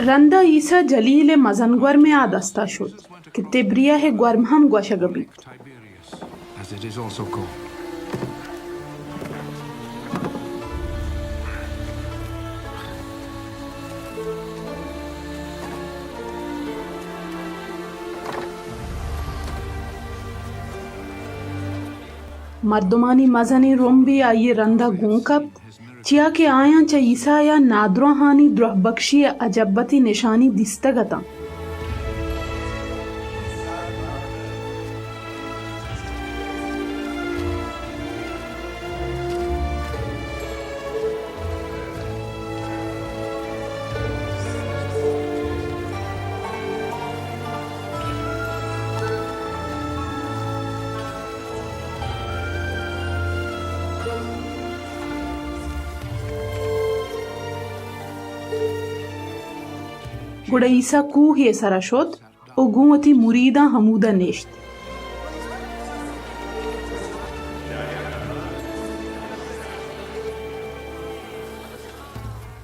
Randa Isa Jalile Mazangwarme adasta shud, ke tebriya he gwarmham gwashagabit. Tiberius, as it is also called. मर्दमानी मजनी रोम्बी आये रंदा गूंकब chia के आया च ईसा या नाद्रोहानी द्रोहबख्शी अजब्बती निशानी दिस्तगता गुड़ा ईसा कूह ये सराशोत ओ गुंवती मुरीदा हमूदा नेश्त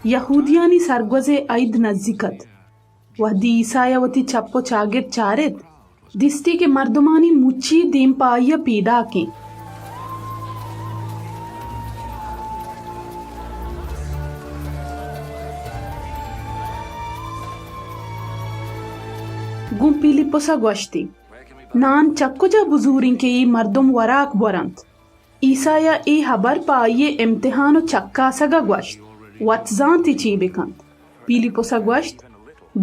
यहूदियानी सरगवजे ऐद नज़िकत वहदी ईसायावती चप्पो चागिर चारित दिस्ती के मर्दमानी मुच्ची दीम पाया पीड़ा के गुं पीलिपोसा गोश्ती नान चक्कुजा बुजूरिं के ई मर्दम वराक बोरंत ईसाया ई हबर पाये इम्तिहानो चक्का सगा गोश्त वत्जांति चीबिकंत पीलिपोसा गोश्त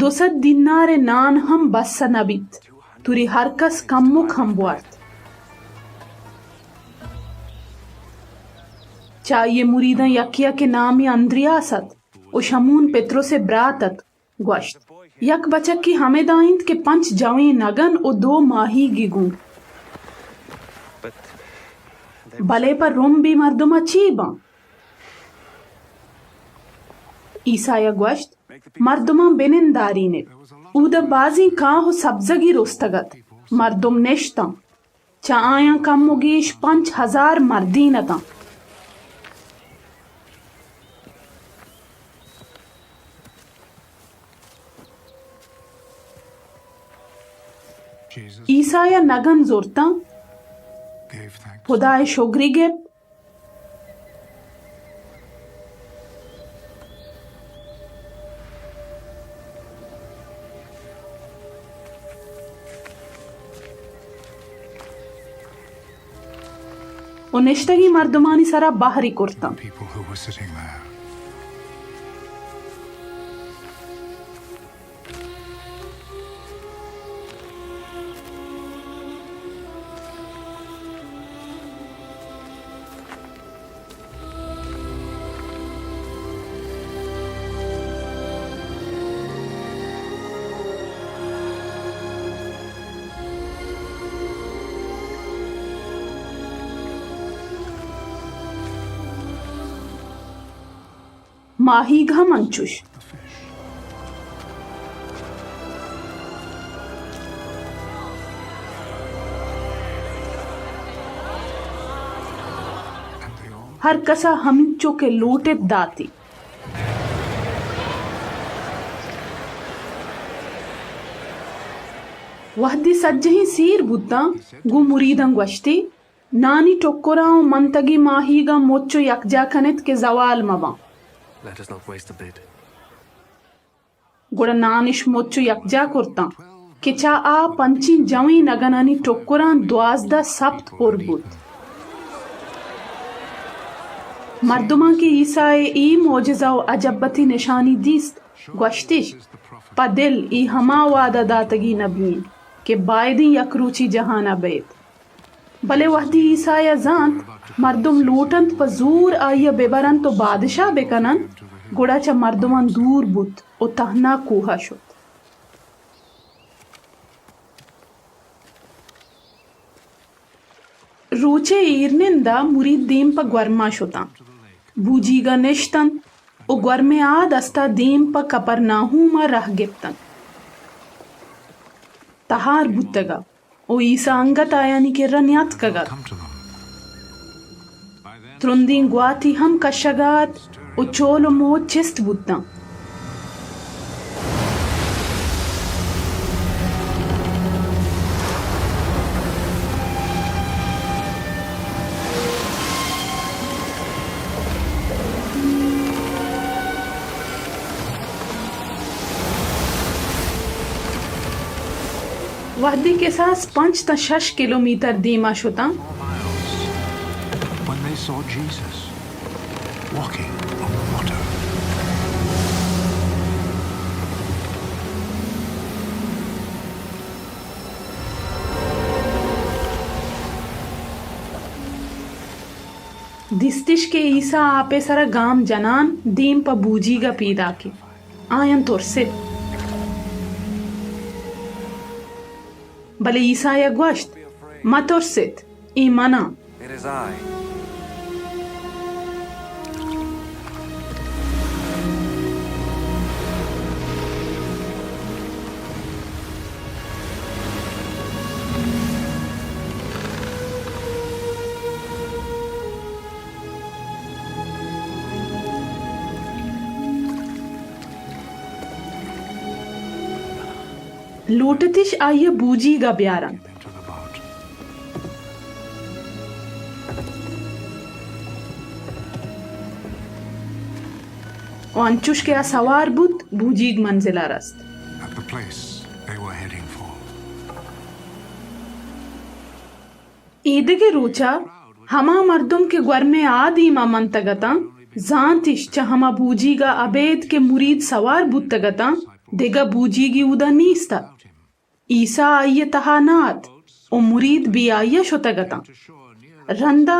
200 दिनारे नान हम बस्सा नबित तुरी हरकस कम्मुक हम बोर्त चाहिए मुरीदा यकिया के नामी अंद्रियासत ओ शमून पेत्रो से ब्रातत गोश्त यक बचक की हमें दाइंद के 5 जावें नगन और 2 माही गिगुं बले पर रोम भी मर्दुमा चीबा ईसाया गोश्त मर्दुमा बेनिंदारी ने उदा बाजी का हो सब्जगी रोस्तगत मर्दुम नेश्ता चा आया कम मुगीश 5000 मर्दीनता ईसाया नगन जोरता खुदाए शोगरीगे उनेश्तगी मर्दमानी सरा बाहरी कुर्ता माही घा मंचुश हर कसा हमिंचो के लोटे दाती वहदी सज्जही सीर बुद्धा गु मुरीदं वश्ती नानी टोक्कोराओ मंतगी माहीगा मोच्चो यकजा कनेत के जवाल मबा Let us not waste a bit. गुड़ा नानिश मोच्चो यकजा कुर्ता किचा आ पंची जवी नगनानी टोक्कुरान 12 सप्त पुरबुत मर्दुमा की ईसाए ई मोजज़ाओ अजब्बती निशानी दीस्त गोश्तिश पदिल ई हमा वादा दातगी नबीन के बायदी यकरूची जहाना बैत भले वहदी ईसाया जांत मर्दुम लूटंत पजूर आया बेबरन तो बादशाह बेकनन गुड़ा चा मर्दुमान दूर बुत ओ तहना कूहा शुत रूचे ईरनिंदा मुरीद दीम पा ग्वर्मा शुता बूजीगा नेश्तन ओ ग्वर्मे आद अस्ता दीम पा कपरनाहू मा रह गिप्तन तहार बुत्तगा ओ ईसा अंगत आयानी के रन्यात कगा त्रुंदीन ग्वाती हम कशगात उचोलो मो चिस्ट बुद्धा वहदी के साथ 5 ta 6 किलोमीटर दीमा शुता When they saw Jesus walking on the water. दिस्तिश के ईसा आपे सरा गाम जनान दीम पा बूजीगा पीदा के आयन तोरसे बले ईसा या ग्वश्त मतोरसित ईमाना It is I. लूटतिश आये बूजीगा ब्यारन Into the boat. और अंचुश के सवार बुत बूजीग मंजिला रस्त At the place they were heading for. Eid के रोचा हमा मर्दुम के ग्वर में आदीमा मंतगता जानतिश च हमा बूजीगा अबेद के मुरीद सवार बुतगता देगा बूजीगी उदा नीस्ता ईसा आये तहानात ओ मुरीद भी आये शोतगता रंदा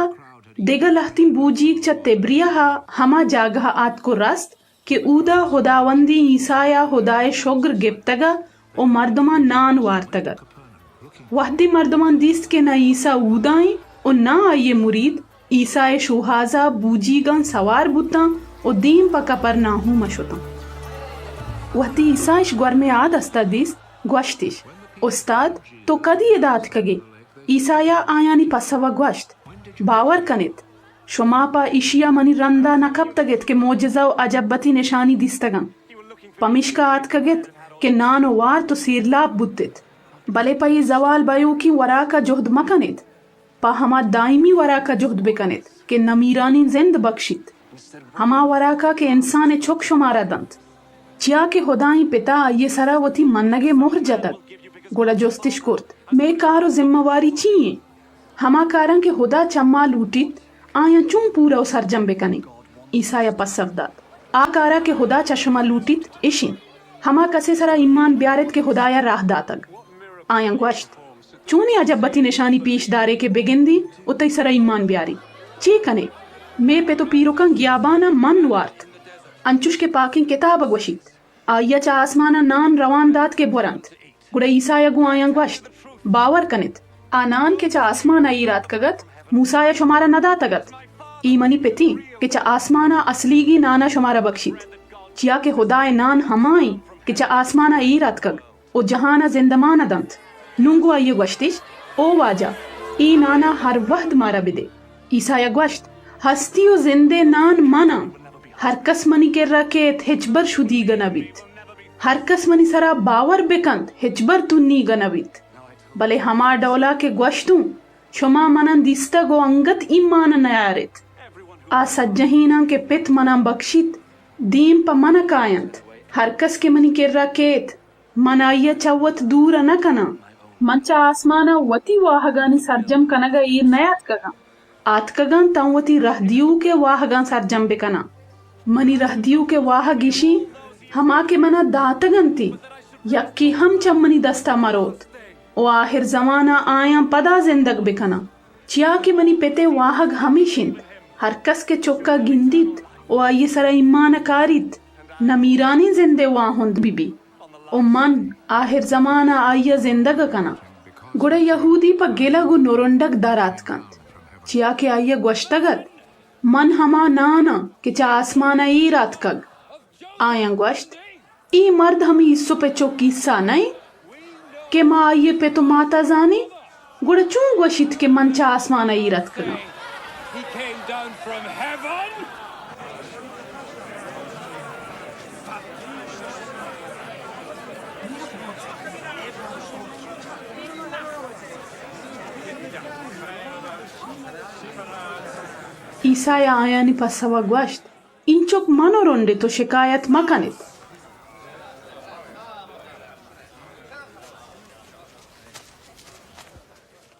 देगा लहती बूजीग च तेब्रिया हमा जागा आत को रस्त के उदा खुदावंदी ईसाया खुदाए शोग्र गिप्तगा ओ मर्दमा नान वार्तगा वहदी मर्दमान दिस्त के ना ईसा उदाई ओ ना आये मुरीद ईसाए शुहाजा बूजीगन सवार बुता ओ दीम पका पर ना हूँ मशुता वहदी ईसाइश ग्वर में आद अस्ता दिस ग्वश्तिश उस्ताद तो कदी एदात कगे ईसाया आयानी पसवा ग्वश्त बावर कनित शुमापा इशिया मनी रंदा नकब तगित के मोजज़ा अजब्बती निशानी दिस्तगन पमिश्का आत कगित के नानो वार तो सीरलाब बुद्दित बले पई जवाल बायू की वरा का जोहद मकनित पा हमा दाइमी वरा का जोहद बेकनित के नमीरानी जिंद बख्शित हमा वरा का के इंसान छुक शुमारा दंत चिया के खुदाई पिता ये सरावती मन्नगे मोहर जतक गोला जोस्तिश कुर्त मैं कारो जिम्मेवारी चाहिए हमा कारन के खुदा चम्मा लूटित आया चुम पूरा सरजम बेकनी ईसाया पसफदात आ कारा के खुदा चश्मा लूटित इशिन हमा कसे सरा ईमान ब्यारत के खुदाया राह दातक आया ग्वश्त चूनी अजब्बती निशानी पेशदारे के बेगिंदी उतई सरा ईमान ब्यारी ची कने मैं पे तो पीरो का ग्याबाना मन वार्त अंचुश के पाकिंग किताब अगवशीत आया चा आसमाना नान रवान दात के बुरंत गुड़े ईसाया गु आया ग्वश्त बावर कनित आनान के चा आसमाना ईरात कगत मूसाया शुमारा नदा तगत ईमनी पिती के चा आसमाना असलीगी नाना शुमारा बख्शित चिया के खुदाए नान हमाई के चा आसमाना ईरात कग ओ जहाना जिंदमाना दंत नुंगु आये ग्वश्तिश ओ वाजा ई नाना हर वहद मारा बिदे ईसाया ग्वश्त हस्ती ओ जिंदे नान माना हर कस मनी के रकेत हिचबर शुदी गनबित हर कस मनी सरा बावर बेकंत हिचबर तुन्नी गनबित बले हमा डौला के ग्वश्तू शुमा मनन दिस्ता गो अंगत ईमान नयारित आ सज्जहीना के पित मना बख्शित दीम प मन कायंत हर कस के मनी के रकेत मनाइया चवत दूर न कना मंचा आसमाना वती वाहगानी सरजम कनगा ईर नयात कगा आत कगन तंवती रहदियू के वाहगान सरजम बेकना मनी रहदियू के वाह गिशी हमा के मना दातगंती यक्की हम चम्मनी दस्ता मरोत ओ आखिर जमाना आया पदा जिंदग बेकना चिया के मनी पेते वाहग हमेशिन हर कस के चौका गिंदित ओ आये सरा ईमान कारित नमीरानी जिंदे वाहुंद बीबी ओ मन आखिर जमाना आया जिंदग कना गुड़े यहूदी पर गेलगु नोरंडक दारात कंत चिया के आये ग्वश्तगत मन हमा नाना के चा आसमाना ई रात कग आया ग्वश्त ई मर्द हमी इस्सो पे चौकी सा नहीं के माँ आये पे तो माता जानी गुड़े चूं ग्वशित के मन चा आसमाना ई रात कगा He came down from heaven. ईसाया आयानी पसवा ग्वश्त इंचोक मनोरोंडे तो शिकायत मकनित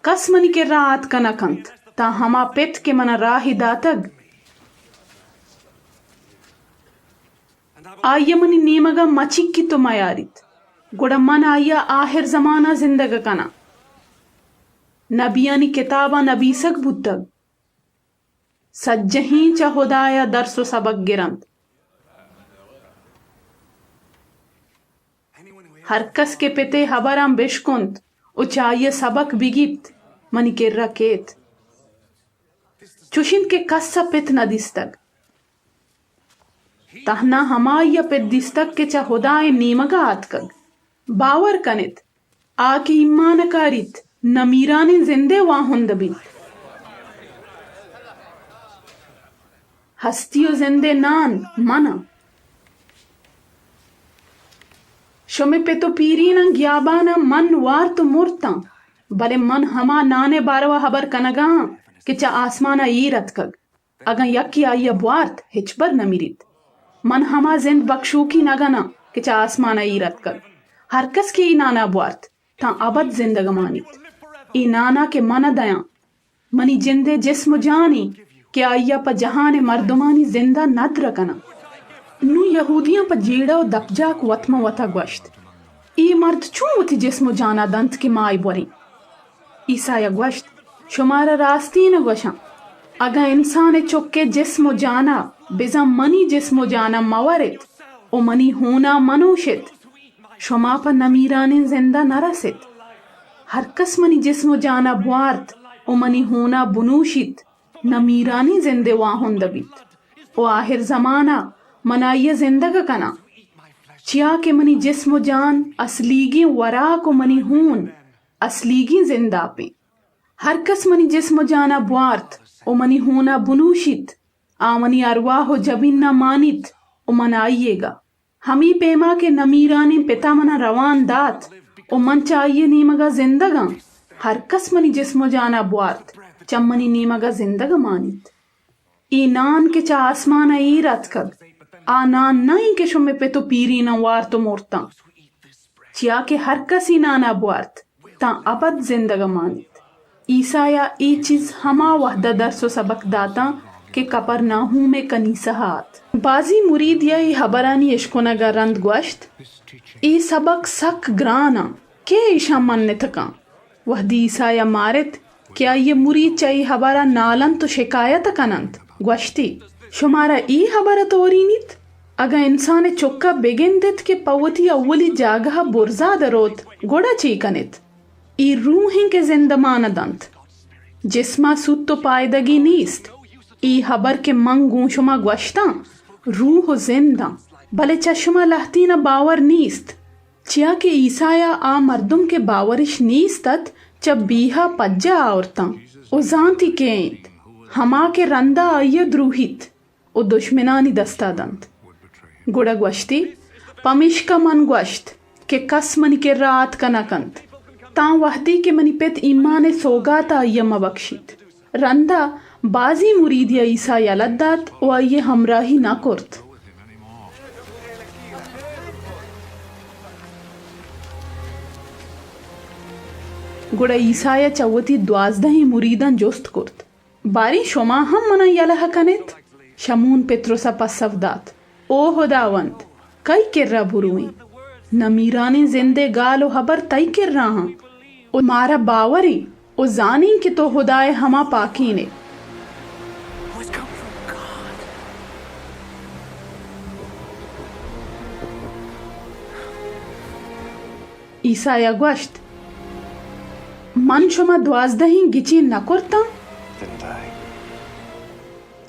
कस मनी के रात कनकंत ता हमा पेत के मना राही दातग आया मनी नीमगा मचिक की तो मयारित गुड़ा मन आया आखिर जमाना जिंदग कना नबियानी किताबा नबीसक बुद्धग सज्जहीं चा खुदाया दरसो सबक गिरंत हर कस के पिते हबरम बिशकुंत उचाइय सबक बिगिप्त मनी के रकेत चुशिन के कस्सा पित न दिस्तक तहना हमाया पित दिस्तक के चा खुदाए नीमगा आतकग बावर कनित आके ईमान कारित नमीराने जिंदे वाहुंदबित हस्तियो जिंदे नान मना शमे पे तो पीरीना ग्याबाना मन वार तो मूर्ता बले मन हमा नाने बारवा हबर कनगा के चा आसमाना ईरतकग अगा यक्की आइया बुआर्त हिचबर नमीरित मन हमा जिंद बख्शूकी नगना के चा आसमाना ईरतकग हरकस के ई नाना बुआर्त ता अबद जिंदग मानित ई नाना के मन दया मनी जिंदे जिस्म जानी के आइया पर जहाने मर्दमानी जिंदा नद्र कना नु यहूदियां पर जीड़ा दपजाक वतमा वता ग्वश्त ई मर्द चू उथी जिस्म जाना दंत के माई बोरी ईसाया ग्वश्त शुमारा रास्ती न ग्वशा अगा इंसान चुक्के जिस्म जाना बिजा मनी जिस्म जाना मवरित ओ मनी होना मनुषित शुमा पर नमीराने जिंदा नरसित हर कस मनी जिस्म जाना बुआर्त ओ मनी होना बुनूशित नमीरानी जिंदे वाहुंदबित ओ आखिर जमाना मनाइय जिंदग कना चिया के मनी जिस्म जान असलीगी वरा को मनी हून असलीगी जिंदा पे हर कस मनी जिस्म जाना बुआर्त ओ मनी होना बुनूशित आमनी अरवाह जबिन न मानित ओ मनाइएगा हमी पेमा के नमीरानी पिता मना रवान दात ओ मन चाहिए नीमगा जिंदगा हर कस मनी जिस्म जाना बुआर्त चम्मनी नीमगा जिंदग मानित ई नान के चा आसमान ई रतकग आ नान नहीं के शुमे पे तो पीरी न वार तो मोरता चिया के हर कसी नाना बुआर्त ता अबद जिंदग मानित ईसाया ई चीज हमा वहदा दरसो सबक दाता के कपर नाहू में कनीसहात बाजी मुरीद या ई हबरानी इश्कोनगा रंद ग्वश्त ई सबक सक ग्राना के ईशा मन थका वहदी ईसाया मारित क्या ये मुरीद चाई हबारा नालन तो शिकायत कनंत ग्वश्ती शुमारा ई हबारा तोरीनित अगा इंसान चुक्का बेगिंदित के पवती अव्वली जागह बुरजा दरोत गोड़ा चीकनित ई रूहें के जिंदमान दंत जिस्मा सुत तो पायदगी नीस्त ई हबर के मंगू शुमा ग्वश्ता रूह जिंदा भले चश्मा लहती न बावर नीस्त चिया के ईसाया आ मर्दुम के बावरिश नीस्तत जब बीहा पज्जा औरता ओ जानती केंत हमा के रंदा आइय द्रूहित ओ दुश्मनानी दस्ता दंत गुड़ा ग्वश्ती पमिश का मन ग्वश्त के कस मनी के रात कनकंत ता वहदी के मनी पेत ईमान सोगात आइय मबक्षित रंदा बाजी मुरीदिया ईसा यलद्दात ओ आइय हमराही ना कुर्त गुड़ा ईसाया चवती द्वाजदही मुरीदन जोस्त कुर्त बारी शुमा हम मना यलह कनित शमून पेत्रोसा पसवदात ओ खुदावंत कई किर्रा बुरुई नमीराने जिंदे गालो हबर तई किर्रा हां ओ मारा बावरी ओ जानी कि तो खुदाए हमा पाकी ने ईसाया ग्वश्त मन शुमा द्वाजदही गिची नकुरता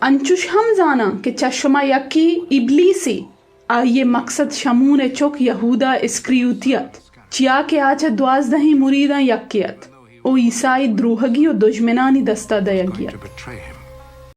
अंचुश हम जाना कि चश्मा यकी इबलीसी आइए मकसद शमून चुक यहूदा इस्क्रियूतियत चिया के आचा द्वाजदही मुरीदा यकियत ओ ईसाई द्रोहगी और दुश्मनानी दस्ता दयगियत